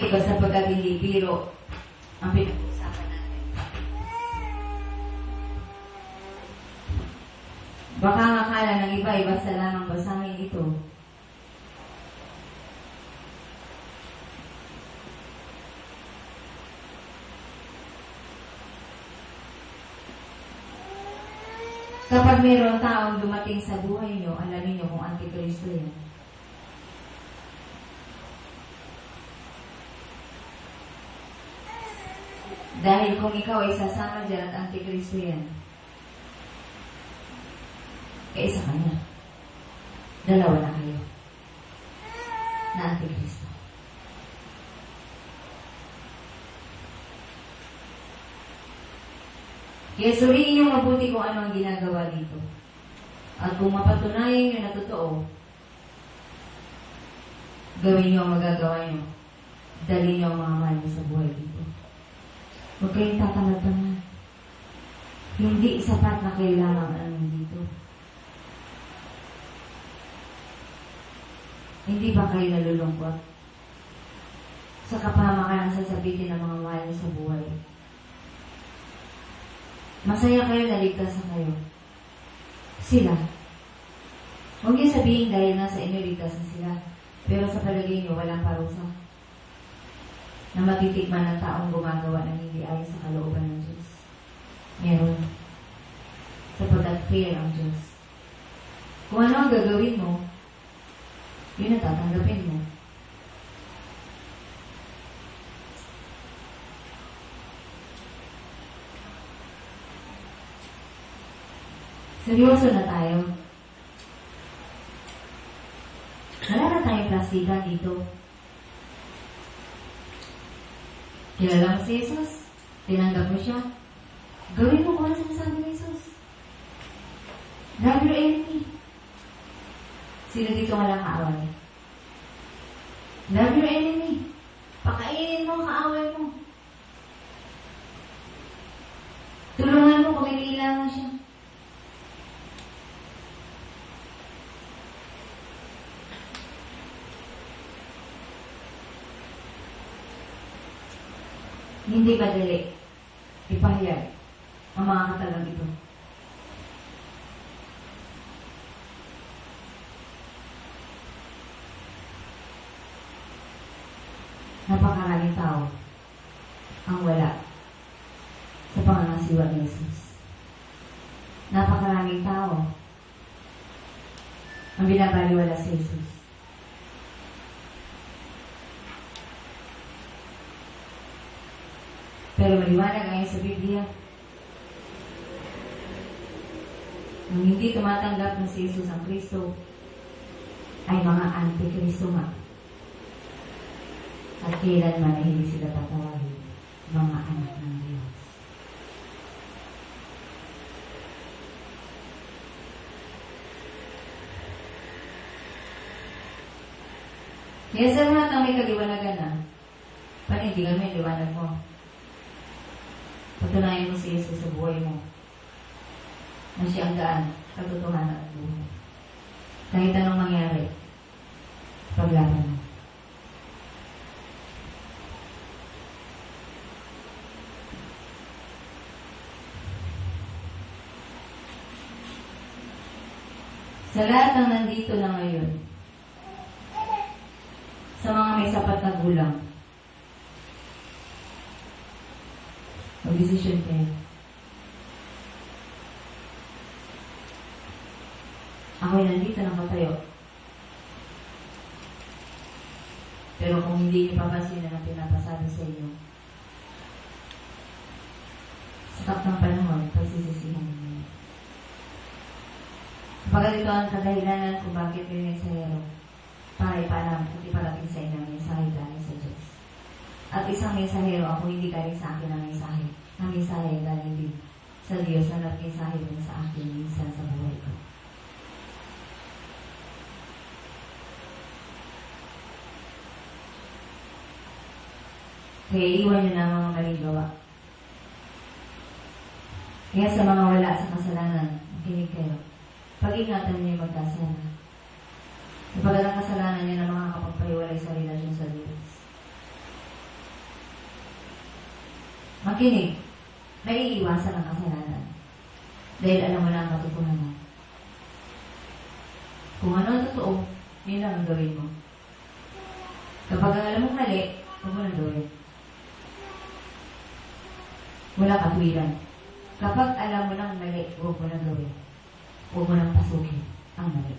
Iba sapagkat hindi biro ang pinag-uusapan natin. Baka ang akala ng iba, basta lamang basahin ito. Kapag mayroong taong dumating sa buhay nyo, alamin nyo kung Antikristo yan. Dahil kung ikaw ay sasama dyan at Antikristo yan, kaisa ka na. Dalawa na kayo na Antikristo. Kaya suriin niyo mabuti kung ano ang ginagawa dito. At kung mapatunayan niyo na totoo, gawin niyo ang magagawa niyo. Dali niyo ang mga mahal niyo sa buhay dito. Huwag kayong tatanggap-tanggap. Hindi sapat na kailangan ang dito. Hindi ba kayo nalulungkot sa kapahamakan ang sasabitin ng mga mahal niyo sa buhay? Masaya kayo na ligtas na kayo. Sila. Huwag niyo sabihin dahil nasa inyo ligtas na sila. Pero sa palagay niyo, walang parusa. Na matitikman ng taong gumagawa ng hindi ayon sa kalooban ng Diyos. Meron. Sapagkat fair ang Diyos. Kung ano ang gagawin mo, yun ang tatanggapin mo. Seryoso na tayo. Wala na tayong plastika dito. Kilala mo si Jesus? Tinanggap mo siya? Gawin mo kung ano sinasabi ni Jesus. Love your enemy. Sino dito walang kaaway? Love your enemy. Pakainin mo ang kaaway mo. Tulungan mo kung may kailangan siya. Hindi madali ipahayag ang mga katagang ito. Napakaraming tao ang wala sa pangangasiwa ni Jesus. Napakaraming tao ang binabaliwala si Jesus. Pero maliwanag ngayon sa Biblia, ang hindi tumatanggap na si Jesus ang Kristo ay mga Antikristo nga. At kailanman ay hindi sila tatawagin mga anak ng Diyos. Kaya sa lahat ng may kaliwanagan na, panindigan mo yung liwanag mo. Patunayan mo si Jesus sa buhay mo na siya ang daan, katotohanan at buhay. Kahit anong mangyari, paglaban mo. Sa lahat ng nandito na ngayon, sa mga may sapat na gulang, mag-desisyon kayo. Ako'y nandito nakatayo. Pero kung hindi niyo papansin na pinapasabi sa inyo, sa takdang panahon, pagsisisihan niyo. Kapag ito ang kadahilanan kung bakit may mensahero, para ipaalam kung iparating sa inyo ang mensahe galing sa Diyos. At isang mensahero, ako hindi galing sa akin ang mensahe. Ang mensahe galing din sa Diyos na nag-mensahe din sa akin minsan sa buhay ko. Kaya iwan nyo na ang mga maling gawa. Kaya sa mga wala sa kasalanan, makinig kayo. Pag-ingatan niyo yung magkasala. Kapag ang kasalanan niyo na makakapagpahiwalay sa relasyon sa Diyos. Makinig. May iiwasan ang kasalanan. Dahil alam mo na ang katotohanan. Kung ano ang totoo, yun lang ang gawin mo. Kapag alam mong mali, huwag mo nang gawin. Wala katwiran. Kapag alam mo nang mali, huwag mo nang gawin. Huwag mo nang pasukin ang mali.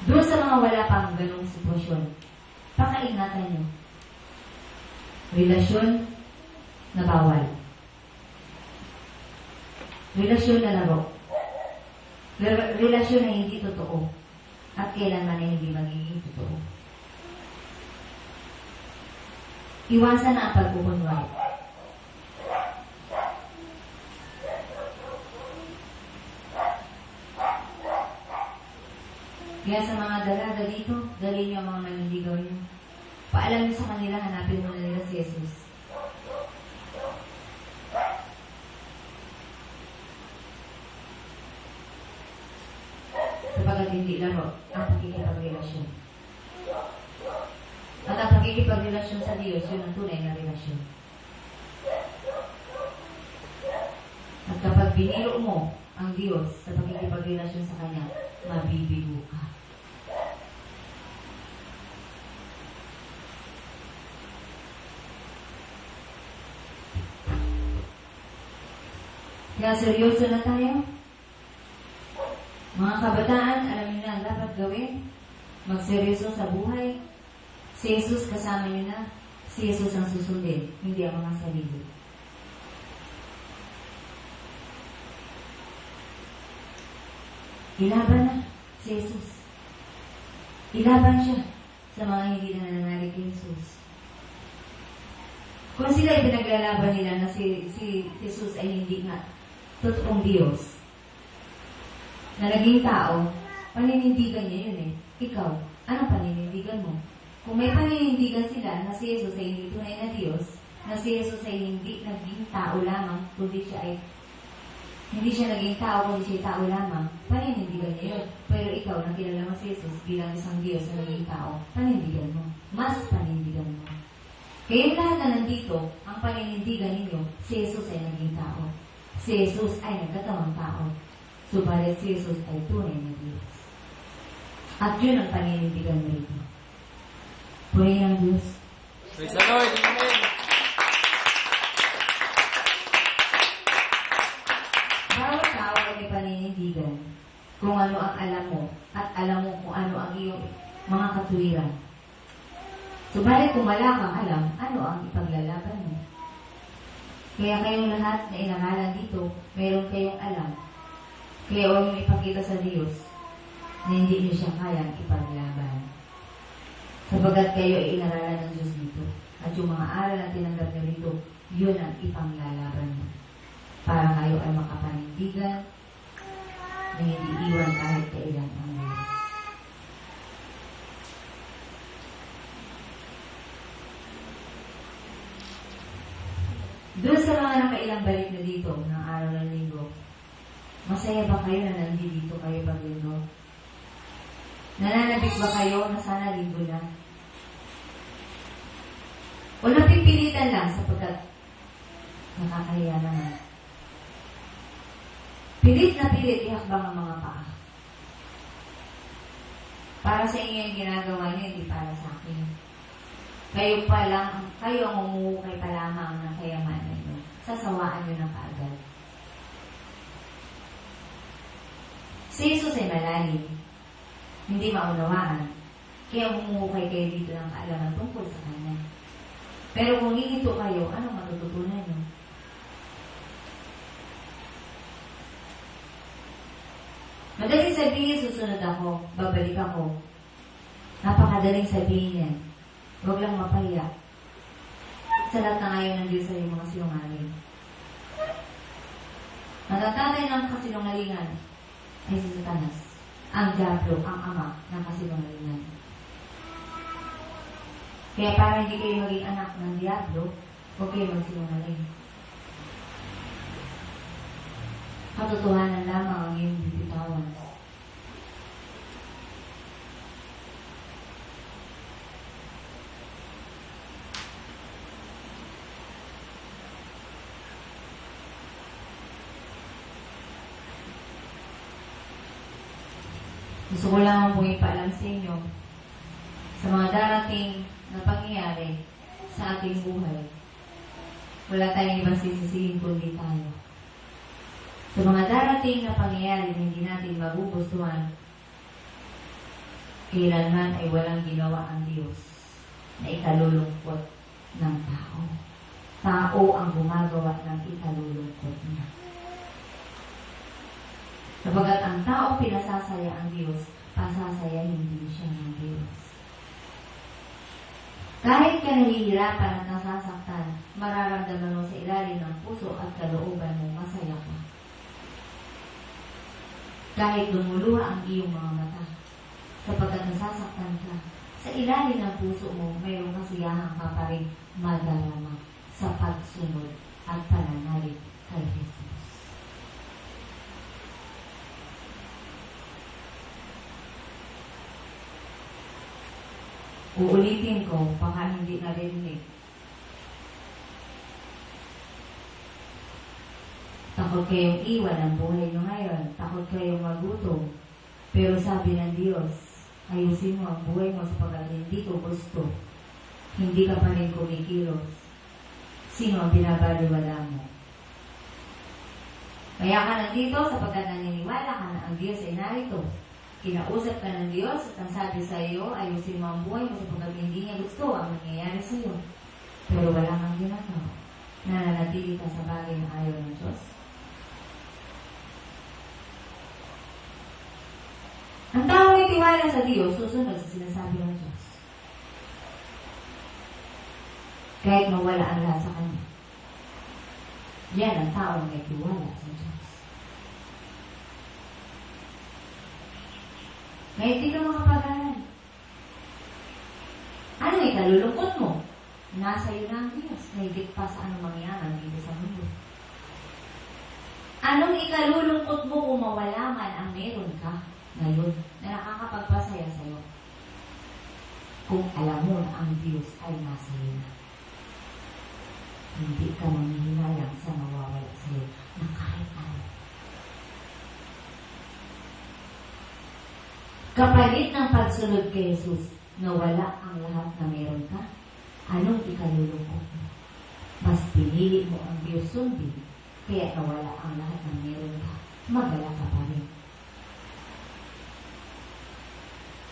Doon sa mga wala pang ganong sitwasyon, pakaingatan nyo. Relasyon na bawal. Relasyon na laro. Relasyon na hindi totoo. At kailanman ay hindi magiging totoo. Iwasan na ang pagkukunwari. Kaya sa mga dalaga dito, dalhin niyo ang mga manindigaw niyo. Paalam niyo sa kanila, hanapin mo na nila si Jesus. Sapagat hindi laro ang pagkikipagrelasyon. At ang pagkikipagrelasyon sa Diyos, yun ang tunay na relasyon. At kapag biniro mo ang Diyos sa pagkikipagrelasyon sa Kanya, mabibigo ka. Kaya seryoso na tayo. Mga kabataan, alam niyo na ang dapat gawin. Magseryoso sa buhay. Si Jesus kasama niyo na. Si Jesus ang susundin, hindi ang mga sarili. Ilaban na si Jesus. Ilaban siya sa mga hindi na nananalig kay Jesus. Kung sila ay pinaglalaban nila na si Jesus ay hindi nga totoong Diyos, na naging tao, paninindigan niya yun eh. Ikaw, anong paninindigan mo? Kung may paninindigan sila na si Jesus ay hindi tunay na Diyos, na si Jesus ay hindi naging tao lamang, kundi siya ay hindi siya naging tao, kundi siya ay tao lamang, paninindigan niya yun. Pero ikaw, na kilala mo si Jesus bilang isang Diyos na naging tao, panindigan mo. Mas panindigan mo. Kaya lahat na nandito, ang paninindigan ninyo, si Jesus ay naging tao. Si Jesus ay nagkatawang tao. Subalit si Jesus ay tunay na Diyos. At yun ang paninindigan mo rito. Purihin ang Diyos. Praise the Lord. Amen. Bawat tao ay may paninindigan kung ano ang alam mo at alam mo kung ano ang iyong mga katuwiran. Subalit kung wala kang alam, ano ang ipaglalaban mo? Kaya kayong lahat na inangalan dito, mayroon kayong alam. Kaya huwag nyo ipakita sa Diyos na hindi nyo siya kayang ipaglaban. Sabagat kayo ay inaralan ng Diyos dito. At yung mga aral na tinanggap nyo dito, yun ang ipanglalaban mo. Para kayo ay makapanindigan na hindi iwan kahit kailan ang Diyos. Doon sa mga nakailang balik na dito ng araw ng linggo, masaya ba kayo na nandito kayo pag linggo? Nananabik ba kayo na sana linggo na? O napipilitan lang sapagkat nakakahiya naman? Pilit na pilit ihakbang ang mga paa. Para sa inyo yung ginagawa niyo, hindi para sa akin. Kayo pa lang, kayo ang umuukay pa lamang ng kayamanan niyo. Sasawaan niyo ng kaagad. Si Jesus ay malalim. Hindi maunawaan. Kaya umuukay kayo dito ng kaalaman tungkol sa Kanya. Pero kung hihinto kayo, anong matututunan niyo? Madaling sabihin, susunod ako, babalik ako. Napakadaling sabihin yan. Huwag lang mapahiya. Sa lahat na ngayon ng Diyos ay mga sinungaling. Ang tatay ng kasinungalingan ay si Satanas. Ang Diablo, ang ama ng kasinungalingan. Kaya para hindi kayo maging anak ng Diablo, huwag kayo magsinungaling. Katotohanan lamang ang iyong bibitawan. Gusto ko lang pong ipaalam sa inyo sa mga darating na pangyayari sa ating buhay. Wala tayong ibang sisisihin kundi tayo. Sa mga darating na pangyayari na hindi natin magugustuhan, kailanman ay walang ginawa ang Diyos na ikalulungkot ng tao. Tao ang gumagawa ng ikalulungkot niya. Sapagat ang tao pinasasaya ang Diyos, pasasayahin din siya ng Diyos. Kahit ka nahihirapan at nasasaktan, mararamdaman mo sa ilalim ng puso at kalooban mo masaya ka. Kahit lumuluha ang iyong mga mata, sapagkat nasasaktan ka, sa ilalim ng puso mo, mayroong kasiyahan ka pa rin madarama sa pagsunod at pananalig kay Jesus. Uulitin ko, baka hindi narinig. Takot kayong iwan ang buhay nyo ngayon. Takot kayong magutom. Pero sabi ng Diyos, ayusin mo ang buhay mo sapagkat hindi ko gusto. Hindi ka pa rin kumikilos. Sino ang binabaliwala mo? Kaya ka nandito sapagkat naniniwala ka na ang Diyos ay narito. Kinausap ka ng Diyos at ang sabi sa iyo, ayusin mo ang buhay mo sapagkat hindi niya gusto ang nangyayari sa iyo. Pero wala kang ginagawa. Nananatili ka sa bagay na ayaw ng Diyos. Ang tao ay tiwala sa Diyos, susunod sa sinasabi ng Diyos. Kahit mawala ang lahat sa Kanya. Yan ang tao may tiwala sa Diyos. Ngayon di ka makapag-aral. Ano ikalulungkot mo? Nasa iyo na ang Diyos. Nahigit pa sa anong mangyaman dito sa mundo. Anong ikalulungkot mo kung mawala man ang meron ka ngayon na nakakapagpasaya sa iyo? Kung alam mo na ang Diyos ay nasa iyo na. Hindi ka manghihinayang sa mawawala sa iyo na kahit ano. Kapalit ng pagsunod kay Jesus na wala ang lahat na meron ka, anong ikalulungkot mo? Mas pinili mo ang Diyos sundin, kaya nawala ang lahat na meron ka, magala ka pa rin.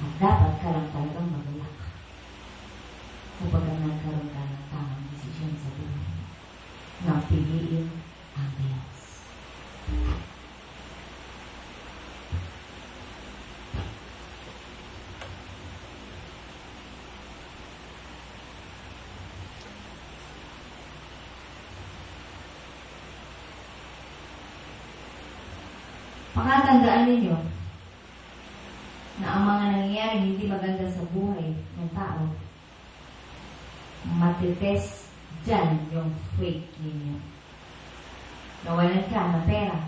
At dapat ka lang talagang magala ka. Kapag nagkaroon ka ng tamang desisyon sa buhay mo, na piliin ang Diyos. Pakatandaan ninyo na ang mga nangyayari hindi maganda sa buhay ng tao, matitest dyan yung faith ninyo. Nawalan ka ng pera,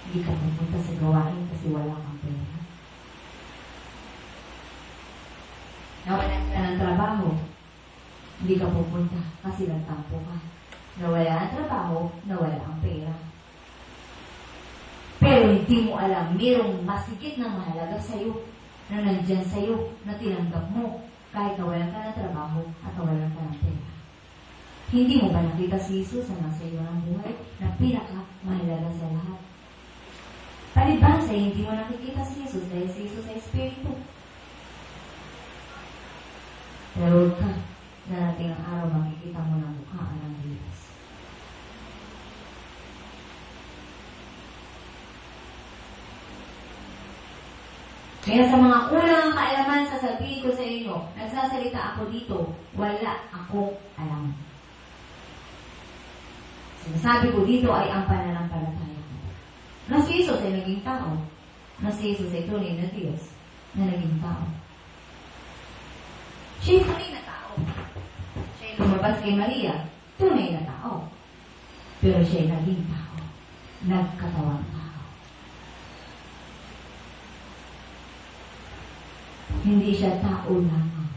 hindi ka pupunta sa gawain kasi wala kang pera. Nawalan ka ng trabaho, hindi ka pupunta kasi nagtampo ka. Nawala ang trabaho, nawala ang pera. Pero hindi mo alam, mayroong masigit na mahalaga sa'yo, na nandyan sa'yo, na tinanggap mo, kahit nawalan ka ng trabaho at nawalan ka ng pera. Hindi mo ba nakita si Jesus na nasa iyo ng buhay, na pinaka-mahalaga sa lahat? Palibang sa hindi mo nakikita si Jesus dahil si Jesus ay Espiritu. Pero ka, darating ang araw makikita mo ng mukhaan ng Diyos. Kaya sa mga kulang ang kaalaman, sasabihin ko sa inyo, nagsasalita ako dito, wala akong alam. Sinasabi ko dito ay ang pananampalataya ko. Na si Jesus ay naging tao. Na si Jesus ay tunay na Diyos na naging tao. Siya ay tunay na tao. Siya ay lumabas kay Maria, tunay na tao. Pero siya ay naging tao. Nagkatawang tao. Hindi siya tao lamang.